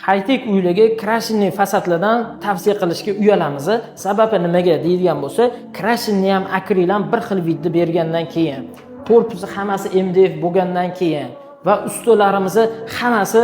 High-tech uylarga krashinli fasadlardan tavsiya qilishga uyalamiz. Sababi nimaga deydigan bo'lsa, krashinni ham akril ham bir xil vidda bergandan keyin, korpusi hammasi MDF bo'lgandan keyin va ustolarimizni hammasi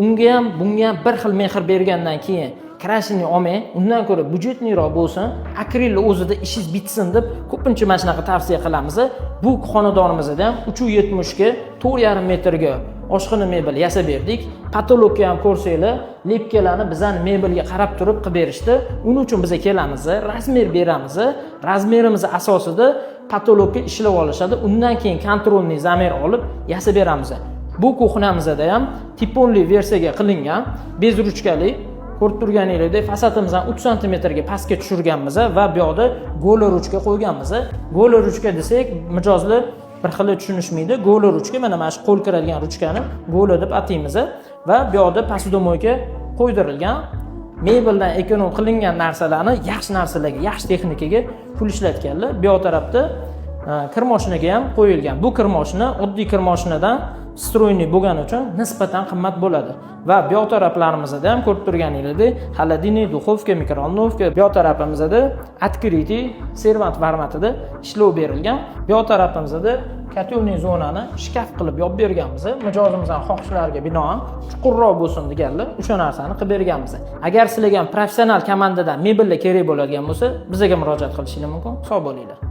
unga ham bunga ham bir xil mehr bergandan keyin krashinni olmang, undan ko'ra budjetliroq bo'lsin, akrilni o'zida ishingiz bitsin deb ko'pincha mana shunaqa tavsiya qilamiz. Bu xonadonimizda ham 370 ga 4,5 metrga oshxona mebel yasab berdik. Patologga ham ko'rsanglar, lepkalarni bizani mebelga qarab turib qilib berishdi. Uning uchun biz kelamiz, razmer beramiz. Razmerimiz asosida patologga ishlab olishadi. Undan keyin kontrolni zamer olib yasab beramiz. Bu kuxnamizda ham tiponli versiyaga qilingan bez ruchkali. Ko'rib turganingizdek, fasadimizdan 3 sm ga pastga tushirganmiz va bu yoqda go'la ruchka qo'yganmiz. Go'la ruchka desak, mijozlar bir xil tushunishmaydi. Go'la ruchka mana shu qo'l kiradigan ruchkani go'la deb ataymiz va bu yoqda posudomoyka qo'ydirilgan. Mebeldan ekonom qilingan narsalarni yaxshi narsalarga, yaxshi texnikaga pul ishlatganlar. Bu yoq tarafda kir moshinaga ham qo'yilgan. Bu kir moshina oddiy kir moshinadan stroyniy bo'lgani uchun nisbatan qimmat bo'ladi. Va bu yoq taraflarimizda ham ko'rib turganingizdek, холодильник, duxovka, mikrovolnovka, bu yoq tarafimizda открытый servant formatida ishlov berilgan. Bu yoq tarafimizda kotelniy zonani shkaf qilib yopib berganmiz. Mijozimizning xohishlariga binoan chuqurroq bo'lsin deganlar, o'sha narsani qilib berganmiz. Agar sizlarga professional komandadan mebellar kerak bo'ladigan bo'lsa, bizga murojaat qilishingiz mumkin. Sog' bo'linglar.